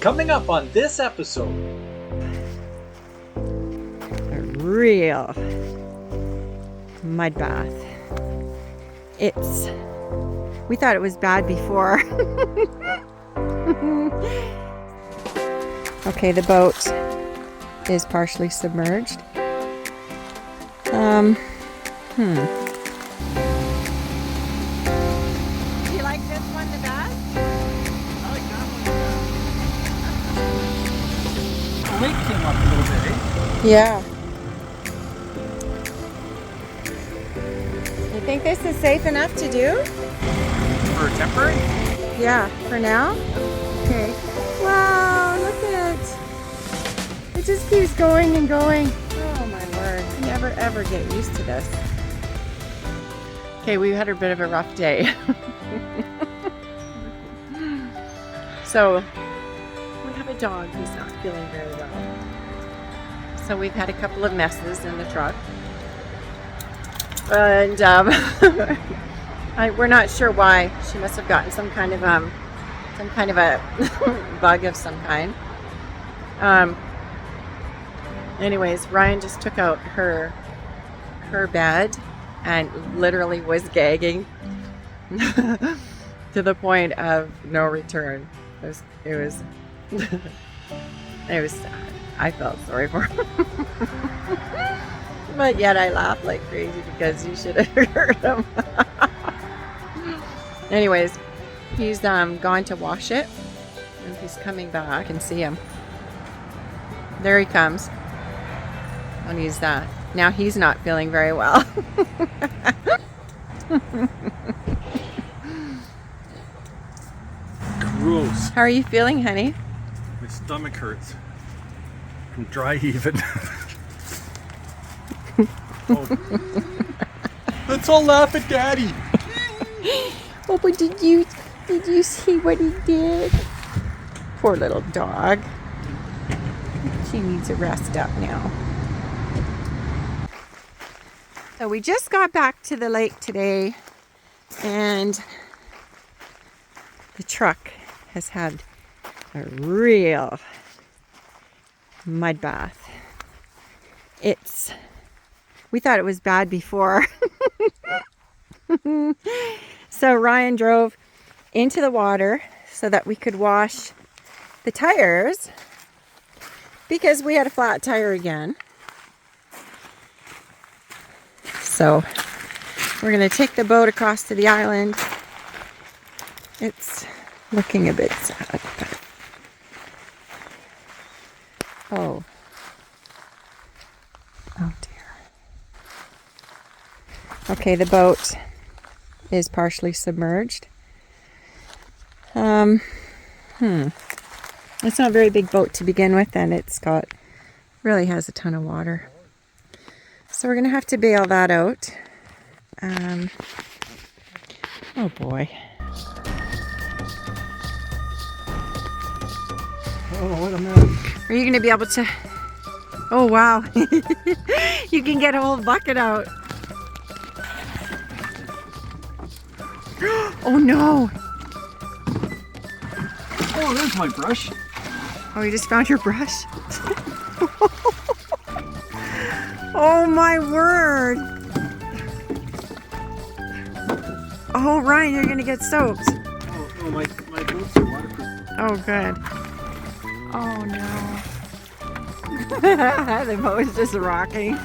Coming up on this episode. A real mud bath. We thought it was bad before. Okay, the boat is partially submerged. Do you like this one the best? I like that one. The lake came up a little bit, eh? Yeah. You think this is safe enough to do? For temporary? Yeah, for now? Okay. Wow, look at it. It just keeps going and going. Oh my word. I never ever get used to this. Okay, we had a bit of a rough day. So, we have a dog who's not feeling very well. So we've had a couple of messes in the truck. And we're not sure why. She must have gotten some kind of a bug of some kind. Anyways, Ryan just took out her bed and literally was gagging to the point of no return. It was sad. I felt sorry for him. But yet I laughed like crazy because you should have heard him. Anyways, he's gone to wash it and he's coming back. I can see him. There he comes. And he's now he's not feeling very well. Gross. How are you feeling, honey? My stomach hurts. I'm dry heaving. Oh. Let's all laugh at Daddy. Oh, but did you see what he did? Poor little dog. She needs a rest up now. So we just got back to the lake today, and the truck has had a real mud bath. We thought it was bad before. So Ryan drove into the water so that we could wash the tires because we had a flat tire again. So we're going to take the boat across to the island. It's looking a bit sad. But... Oh dear. Okay, the boat is partially submerged. It's not a very big boat to begin with, and really has a ton of water. So we're gonna have to bail that out. Oh boy. Oh, what a mess. Are you gonna be able to? Oh wow. You can get a whole bucket out. Oh no. Oh, there's my brush. Oh, you just found your brush? Oh my word. Oh, Ryan, you're gonna get soaked. Oh, no, my boots are waterproof. Oh, good. Oh no. The boat is just rocking.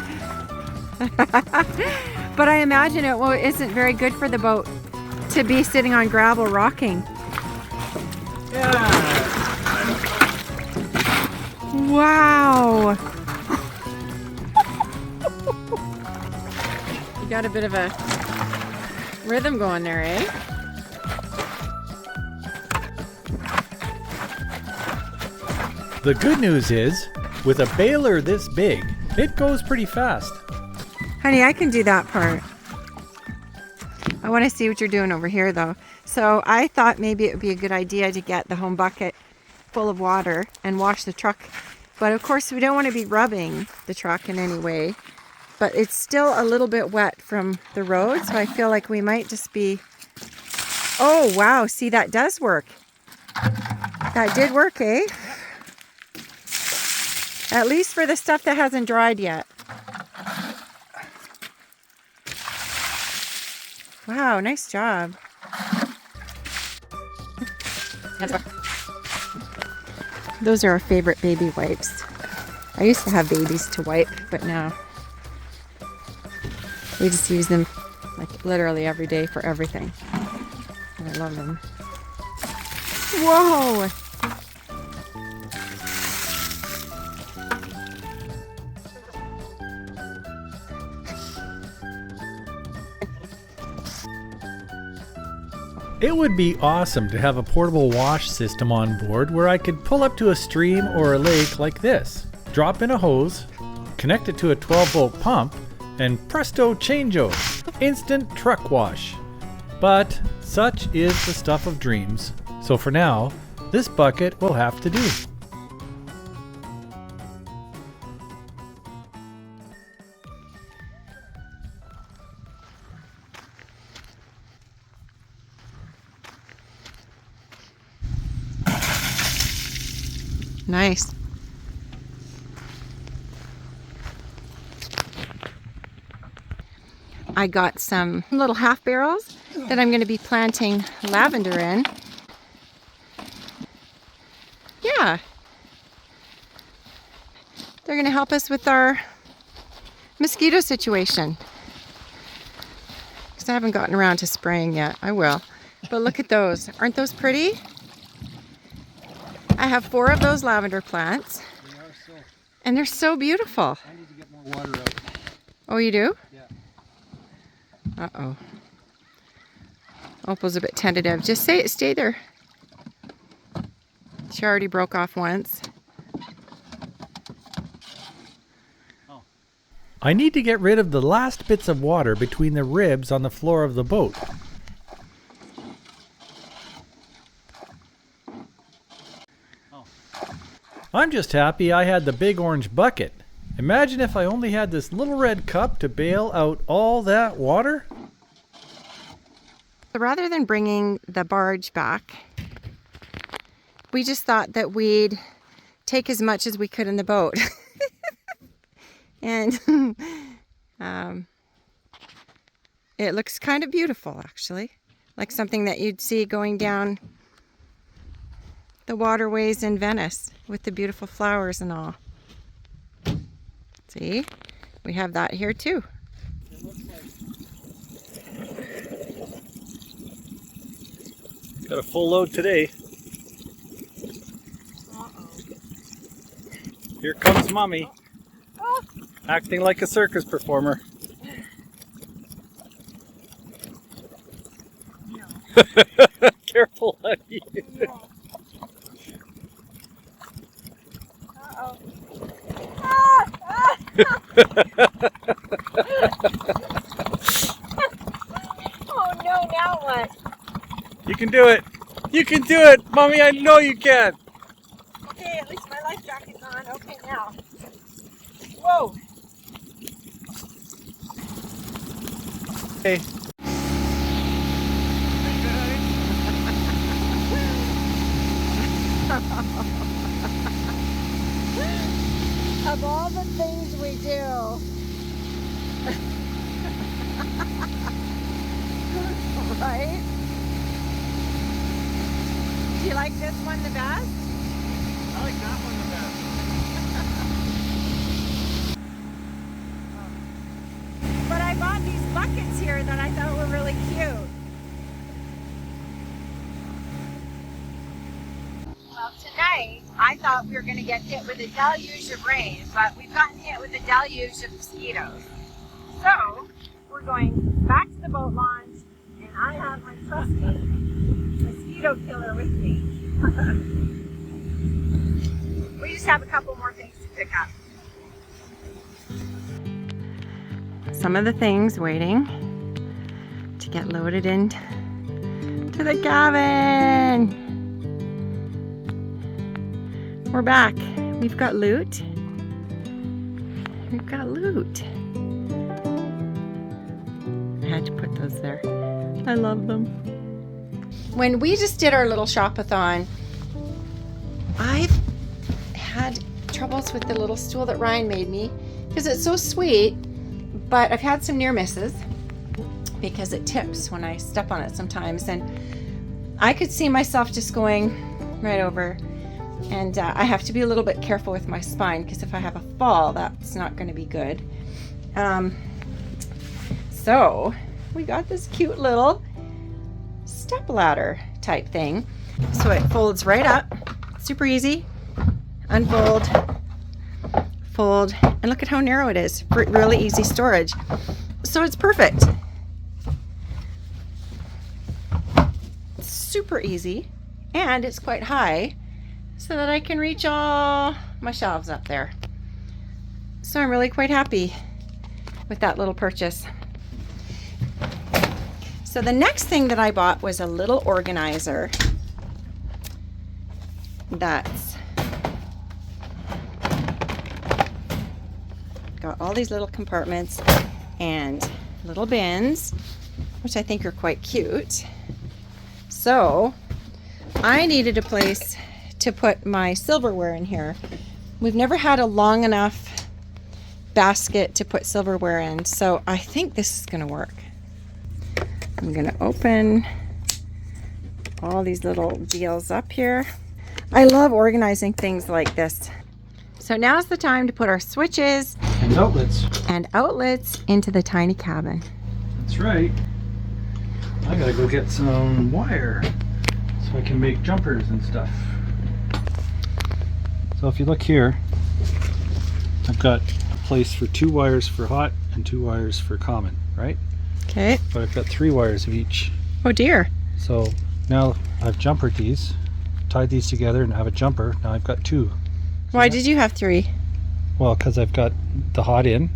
But I imagine it isn't very good for the boat to be sitting on gravel rocking. Yeah. Wow. You got a bit of a rhythm going there, eh? The good news is, with a baler this big, it goes pretty fast. Honey, I can do that part. I want to see what you're doing over here, though. So I thought maybe it would be a good idea to get the home bucket full of water and wash the truck. But of course, we don't want to be rubbing the truck in any way. But it's still a little bit wet from the road, so I feel like we might just be... Oh, wow. See, that does work. That did work, eh? At least for the stuff that hasn't dried yet. Wow, nice job. Those are our favorite baby wipes. I used to have babies to wipe, but now we just use them like literally every day for everything. And I love them. Whoa! It would be awesome to have a portable wash system on board where I could pull up to a stream or a lake like this, drop in a hose, connect it to a 12-volt pump, and presto changeo, instant truck wash. But such is the stuff of dreams, so for now, this bucket will have to do. Nice. I got some little half barrels that I'm going to be planting lavender in. Yeah. They're going to help us with our mosquito situation. Because I haven't gotten around to spraying yet. I will. But look at those. Aren't those pretty? I have 4 of those lavender plants. They are so. And they're so beautiful. I need to get more water out. Oh, you do? Yeah. Uh-oh. Opal's a bit tentative. Just stay there. She already broke off once. I need to get rid of the last bits of water between the ribs on the floor of the boat. I'm just happy I had the big orange bucket. Imagine if I only had this little red cup to bail out all that water. So rather than bringing the barge back, we just thought that we'd take as much as we could in the boat. And it looks kind of beautiful, actually. Like something that you'd see going down the waterways in Venice with the beautiful flowers and all. See? We have that here too. Got a full load today. Here comes Mommy. Acting like a circus performer. Careful, honey. Oh no, now what? You can do it. You can do it, Mommy. I know you can. Okay, at least my life jacket's on. Okay, now. Whoa. Hey. Of all the things we do. Right? Do you like this one the best? I like that one the best. But I bought these buckets here that I thought were really cute. Well, tonight I thought we were going to get hit with a deluge of rain, but we've gotten hit with a deluge of mosquitoes. So we're going back to the boat launch, and I have my trusty mosquito killer with me. We just have a couple more things to pick up. Some of the things waiting to get loaded in to the cabin. We're back. We've got loot. We've got loot. I had to put those there. I love them. When we just did our little shop-a-thon, I've had troubles with the little stool that Ryan made me because it's so sweet, but I've had some near misses because it tips when I step on it sometimes, and I could see myself just going right over, and I have to be a little bit careful with my spine because if I have a fall, that's not going to be good. So we got this cute little step ladder type thing. So it folds right up, super easy, unfold, fold, and look at how narrow it is for really easy storage. So it's perfect. It's super easy, and it's quite high so that I can reach all my shelves up there. So I'm really quite happy with that little purchase. So the next thing that I bought was a little organizer that's got all these little compartments and little bins, which I think are quite cute. So I needed a place to put my silverware in here. We've never had a long enough basket to put silverware in, so I think this is going to work. I'm going to open all these little deals up here. I love organizing things like this. So now's the time to put our switches And outlets. into the tiny cabin. That's right. I gotta go get some wire so I can make jumpers and stuff. So if you look here, I've got a place for 2 wires for hot and 2 wires for common, right? Okay. But I've got 3 wires of each. Oh dear. So now I've jumpered these, tied these together and have a jumper. Now I've got 2. Why did you have 3? Well, because I've got the hot in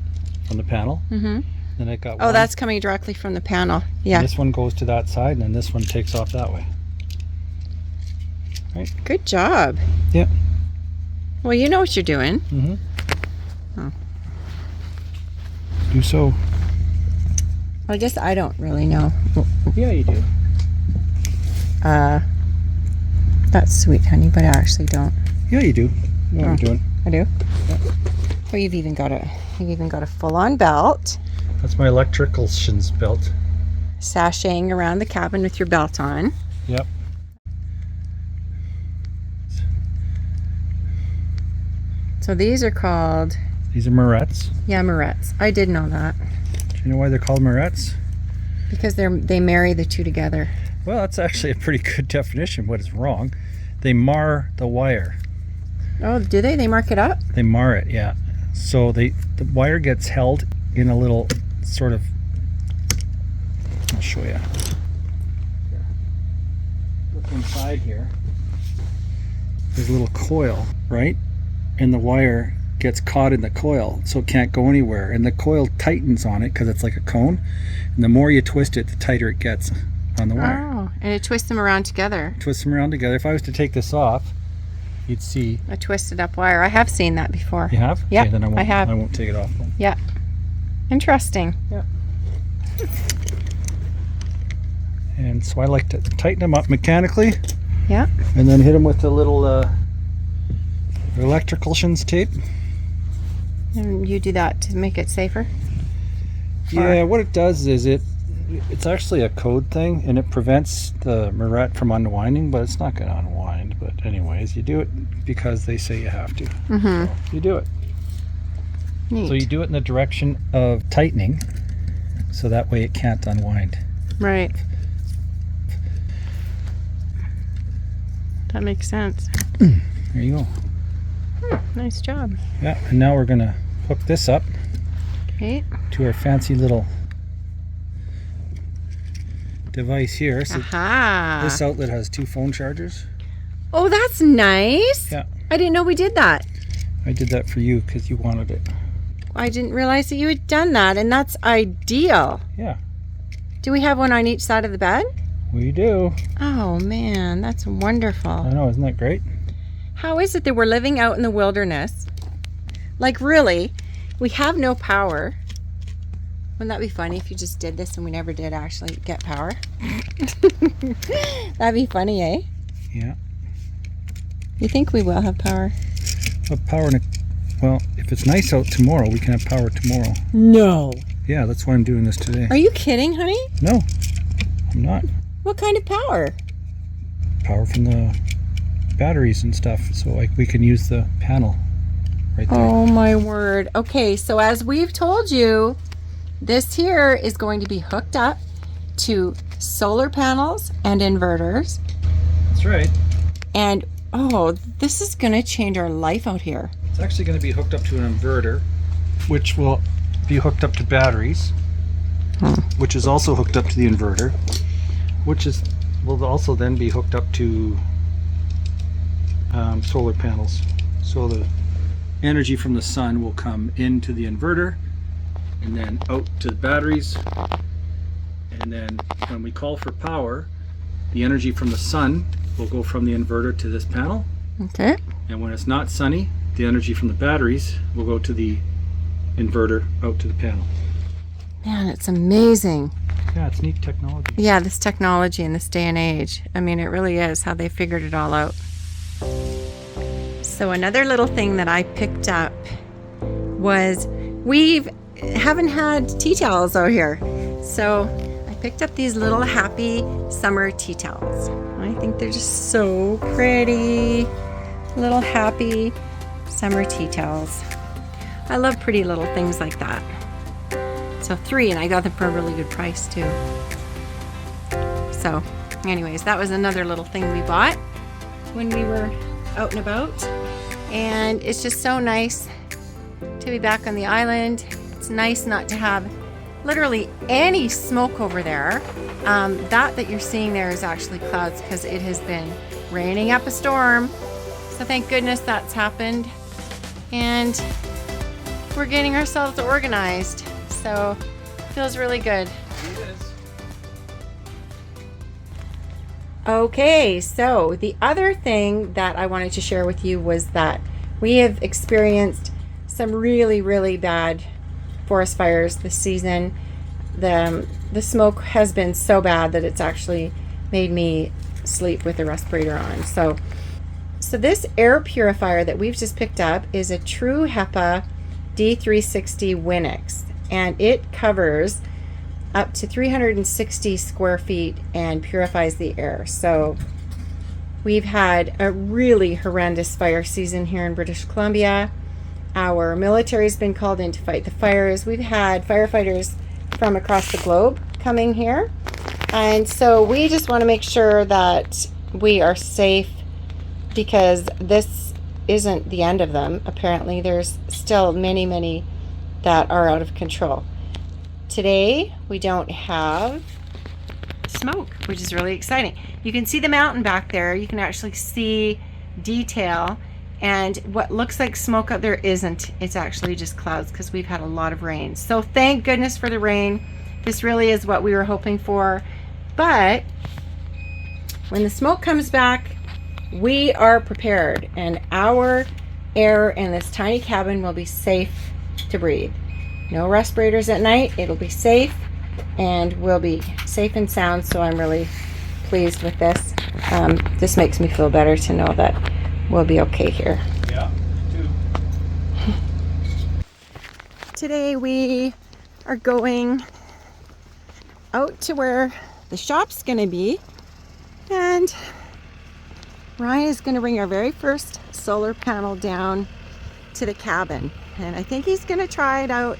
from the panel. Mm-hmm. Then I've got Oh, one. that's coming directly from the panel. Yeah. This one goes to that side and then this one takes off that way. Right? Good job. Yep. Well, you know what you're doing. Mm-hmm. Oh. Do so. I guess I don't really know. Yeah, you do. That's sweet, honey, but I actually don't. Yeah, you do. You know what you're doing. I do? Yeah. Oh, you've even got a full-on belt. That's my electrician's belt. Sashaying around the cabin with your belt on. Yep. So these are called, These are morettes. yeah, morettes. I did know that. Do you know why they're called morettes? Because they marry the two together. Well, that's actually a pretty good definition. What is wrong? They mar the wire. Oh, do they? They mark it up? They mar it, yeah. So the wire gets held in a little sort of, I'll show you. Look inside here. There's a little coil, right? And the wire gets caught in the coil, so it can't go anywhere. And the coil tightens on it because it's like a cone. And the more you twist it, the tighter it gets on the wire. Oh, and it twists them around together. Twist them around together. If I was to take this off, you'd see. A twisted up wire. I have seen that before. You have? Yeah, Okay, then I have. I won't take it off then. Yeah. Interesting. Yeah. And so I like to tighten them up mechanically. Yeah. And then hit them with a little electrician's tape. And you do that to make it safer? Yeah, what it does is it's actually a code thing, and it prevents the moret from unwinding, but it's not going to unwind. But anyways, you do it because they say you have to. Mm-hmm. So you do it. Neat. So you do it in the direction of tightening, so that way it can't unwind. Right. That makes sense. There you go. Nice job. Yeah, and now we're going to hook this up Okay. to our fancy little device here. So Aha. this outlet has 2 phone chargers. Oh, that's nice. Yeah. I didn't know we did that. I did that for you because you wanted it. I didn't realize that you had done that, and that's ideal. Yeah, Do we have one on each side of the bed? we do. Oh man, that's I wonderful. know, isn't that great? How is it that we're living out in the wilderness? Like really, we have no power. Wouldn't that be funny if you just did this and we never did actually get power? That'd be funny, eh? Yeah. You think we will have power? have power well, if it's nice out tomorrow, we can have power tomorrow. No. Yeah, that's why I'm doing this today. Are you kidding, honey? No, I'm not. What kind of power? Power from the batteries and stuff, so like we can use the panel right there. Oh my word. Okay, so as we've told you, this here is going to be hooked up to solar panels and inverters. That's right. And oh, this is going to change our life out here. It's actually going to be hooked up to an inverter, which will be hooked up to batteries, which is also hooked up to the inverter, which will also then be hooked up to solar panels. So the energy from the sun will come into the inverter and then out to the batteries, and then when we call for power, the energy from the sun will go from the inverter to this panel. Okay. And when it's not sunny, the energy from the batteries will go to the inverter out to the panel. Man, it's amazing. Yeah, it's neat technology. Yeah, this technology in this day and age. I mean, it really is how they figured it all out. So another little thing that I picked up was we haven't had tea towels out here. So I picked up these little happy summer tea towels. I think they're just so pretty. Little happy summer tea towels. I love pretty little things like that. So 3, and I got them for a really good price too. So anyways, that was another little thing we bought when we were out and about. And it's just so nice to be back on the island. It's nice not to have literally any smoke over there. That you're seeing there is actually clouds because it has been raining up a storm. So thank goodness that's happened. And we're getting ourselves organized. So feels really good. It is. Okay, so the other thing that I wanted to share with you was that we have experienced some really, really bad forest fires this season. The smoke has been so bad that it's actually made me sleep with the respirator on. So this air purifier that we've just picked up is a true HEPA D360 Winix, and it covers up to 360 square feet and purifies the air. So we've had a really horrendous fire season here in British Columbia. Our military's been called in to fight the fires. We've had firefighters from across the globe coming here. And so we just want to make sure that we are safe, because this isn't the end of them. Apparently there's still many, many that are out of control. Today we don't have smoke, which is really exciting. You can see the mountain back there. You can actually see detail, and what looks like smoke out there isn't. It's actually just clouds because we've had a lot of rain. So thank goodness for the rain. This really is what we were hoping for. But when the smoke comes back, we are prepared, and our air in this tiny cabin will be safe to breathe. No respirators at night. It'll be safe, and we'll be safe and sound. So I'm really pleased with this. This makes me feel better to know that we'll be okay here. Yeah, me too. Today we are going out to where the shop's gonna be, and Ryan is going to bring our very first solar panel down to the cabin, and I think he's going to try it out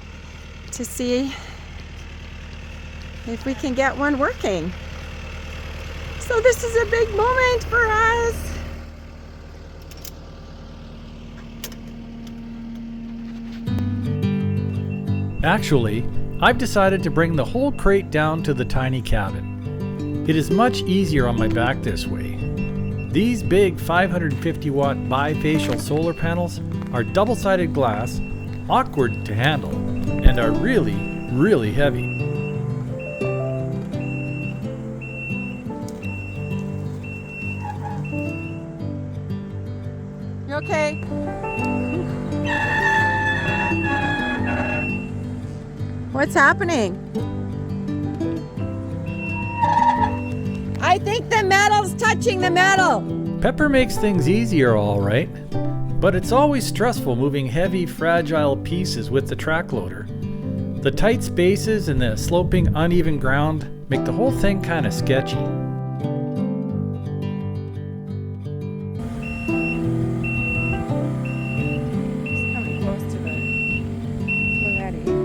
to see if we can get one working. So this is a big moment for us. Actually, I've decided to bring the whole crate down to the tiny cabin. It is much easier on my back this way. These big 550 watt bifacial solar panels are double-sided glass, awkward to handle, and are really, really heavy. You okay? What's happening? I think the metal's touching the metal. Pepper makes things easier, all right. But it's always stressful moving heavy, fragile pieces with the track loader. The tight spaces and the sloping, uneven ground make the whole thing kind of sketchy. It's coming close to the Loretti.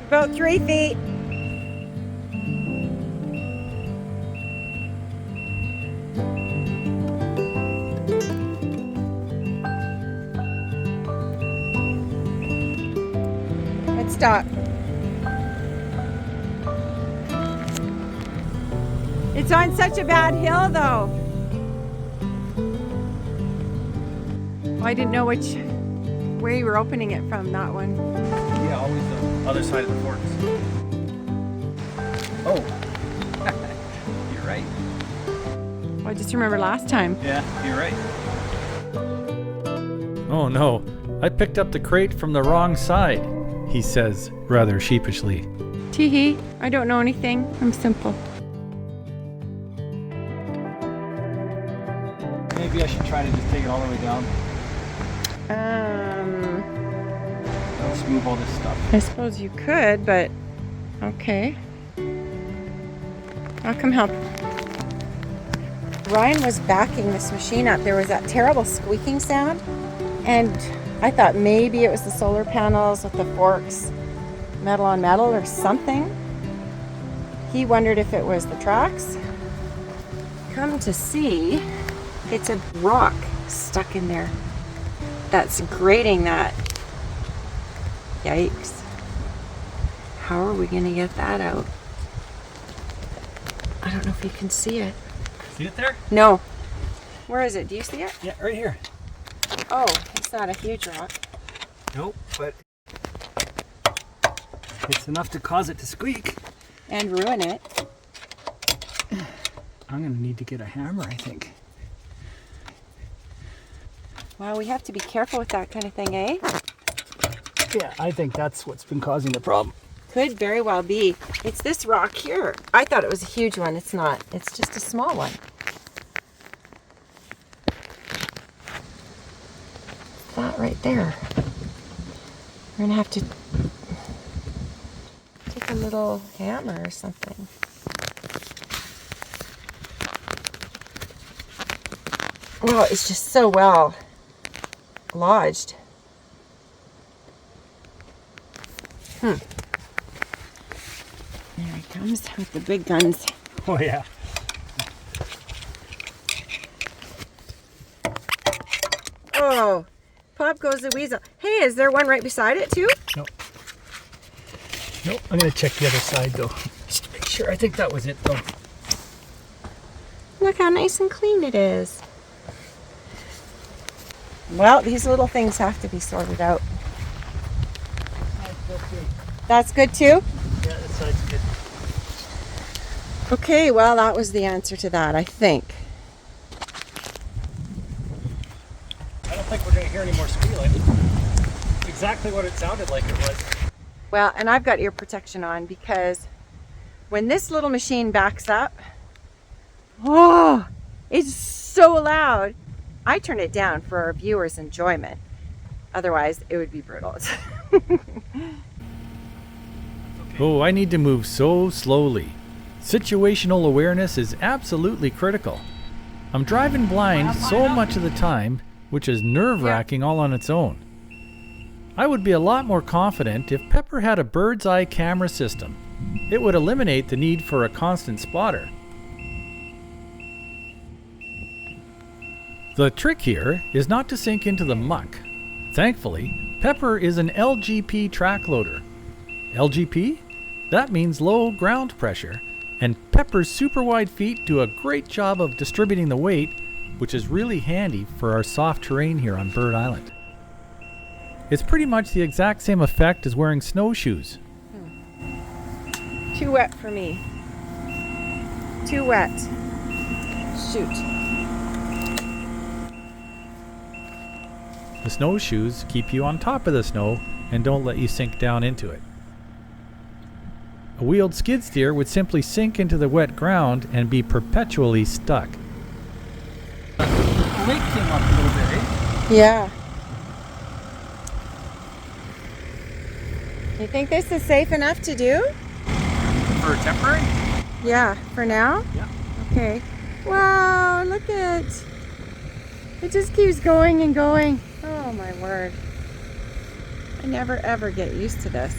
About 3 feet. Let's stop. It's on such a bad hill though. Oh, I didn't know where you were opening it from, that one. Yeah, always the other side of the forks. Oh. You're right. Well, I just remember last time. Yeah, you're right. Oh no, I picked up the crate from the wrong side, he says, rather sheepishly. Teehee, I don't know anything. I'm simple. Maybe I should try to just take it all the way down. Let's move all this stuff. I suppose you could, but okay. I'll come help. Ryan was backing this machine up. There was that terrible squeaking sound, and I thought maybe it was the solar panels with the forks, metal on metal or something. He wondered if it was the tracks. Come to see, it's a rock stuck in there that's grating that. Yikes. How are we gonna get that out? I don't know if you can see it. See it there? No. Where is it? Do you see it? Yeah, right here. Oh, it's not a huge rock. Nope, but it's enough to cause it to squeak. And ruin it. I'm gonna need to get a hammer, I think. Wow, we have to be careful with that kind of thing, eh? Yeah, I think that's what's been causing the problem. Could very well be. It's this rock here. I thought it was a huge one. It's not. It's just a small one. That right there. We're gonna have to take a little hammer or something. Well, it's just so well lodged. There he comes with the big guns. Oh yeah. Oh, pop goes the weasel. Hey, is there one right beside it too? Nope. Nope, I'm gonna check the other side though. Just to make sure. I think that was it though. Look how nice and clean it is. Well, these little things have to be sorted out. That's good too? Yeah, that side's good. Okay, well, that was the answer to that, I think. I don't think we're gonna hear any more squealing. Exactly what it sounded like it was. Well, and I've got ear protection on because when this little machine backs up, oh, it's so loud. I turn it down for our viewers' enjoyment. Otherwise, it would be brutal. Oh, I need to move so slowly. Situational awareness is absolutely critical. I'm driving blind so much of the time, which is nerve-wracking all on its own. I would be a lot more confident if Pepper had a bird's eye camera system. It would eliminate the need for a constant spotter. The trick here is not to sink into the muck. Thankfully, Pepper is an LGP track loader. LGP? That means low ground pressure, and Pepper's super wide feet do a great job of distributing the weight, which is really handy for our soft terrain here on Bird Island. It's pretty much the exact same effect as wearing snowshoes. Too wet for me. Too wet. Shoot. The snowshoes keep you on top of the snow and don't let you sink down into it. A wheeled skid steer would simply sink into the wet ground and be perpetually stuck. The lake came up a little bit, eh? Yeah. You think this is safe enough to do? For temporary? Yeah, for now? Yeah. Okay. Wow, look at it. It just keeps going and going. Oh my word. I never ever get used to this.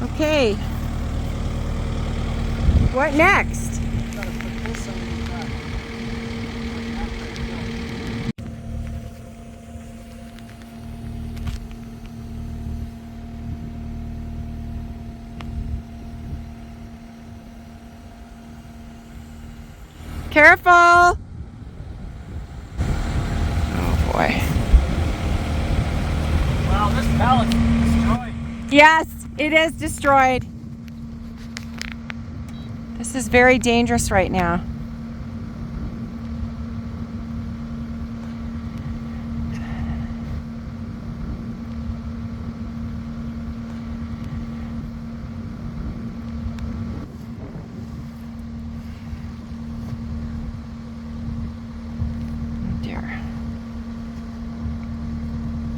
Okay. What next? Gotta put this on the back. Careful! Oh boy. Wow, this pallet's destroyed. Yes, it is destroyed. This is very dangerous right now. Oh dear.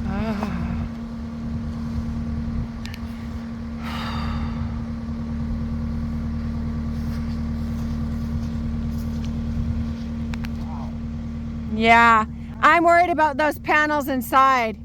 Ah. Yeah, I'm worried about those panels inside.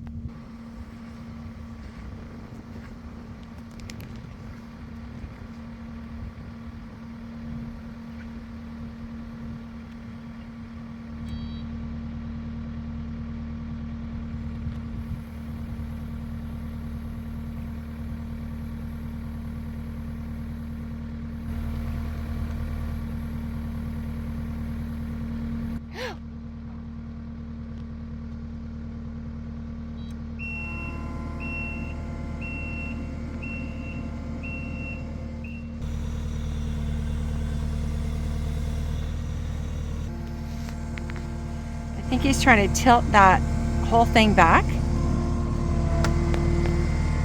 I think he's trying to tilt that whole thing back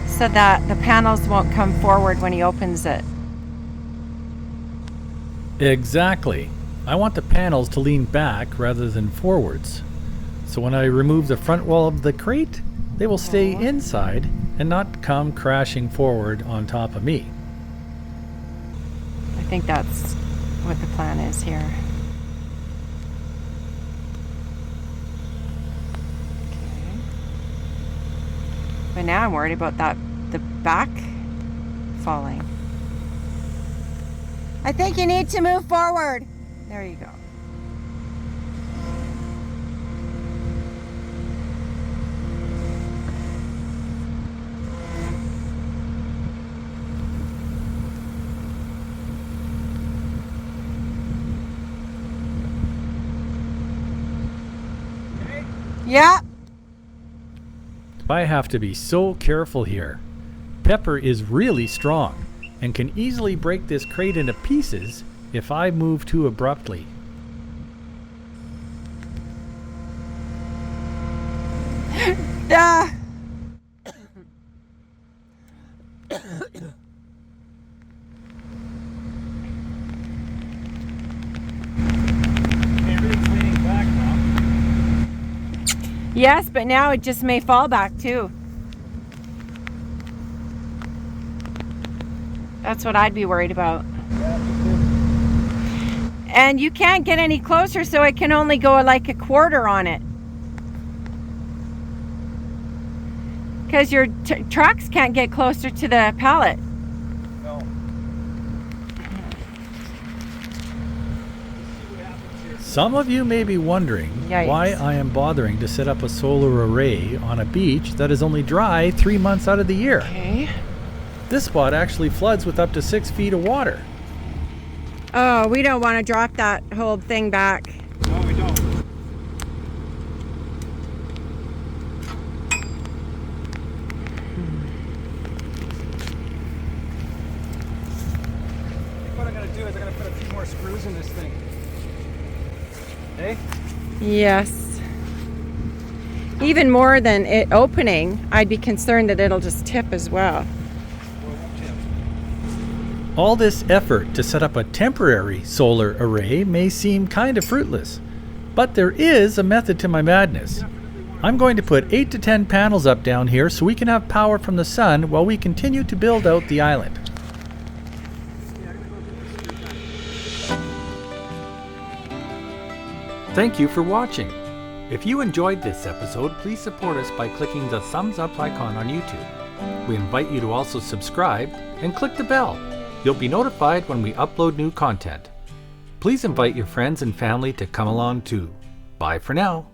so that the panels won't come forward when he opens it. Exactly. I want the panels to lean back rather than forwards. So when I remove the front wall of the crate, they will stay inside and not come crashing forward on top of me. I think that's what the plan is here. Okay. But now I'm worried about the back falling. I think you need to move forward. There you go. Okay. Yeah. I have to be so careful here. Pepper is really strong and can easily break this crate into pieces if I move too abruptly. Ah. Everything's leaning back now. Yes, but now it just may fall back too. That's what I'd be worried about. And you can't get any closer, so it can only go like a quarter on it. Because your trucks can't get closer to the pallet. No. Let's see what happens here. Some of you may be wondering Yikes. why I am bothering to set up a solar array on a beach that is only dry 3 months out of the year. Okay. This spot actually floods with up to 6 feet of water. Oh, we don't want to drop that whole thing back. No, we don't. What I'm going to do is I'm going to put a few more screws in this thing. Okay? Yes. even more than it opening, I'd be concerned that it'll just tip as well. All this effort to set up a temporary solar array may seem kind of fruitless, but there is a method to my madness. I'm going to put 8 to 10 panels up down here so we can have power from the sun while we continue to build out the island. Thank you for watching. If you enjoyed this episode, please support us by clicking the thumbs up icon on YouTube. We invite you to also subscribe and click the bell. You'll be notified when we upload new content. Please invite your friends and family to come along too. Bye for now.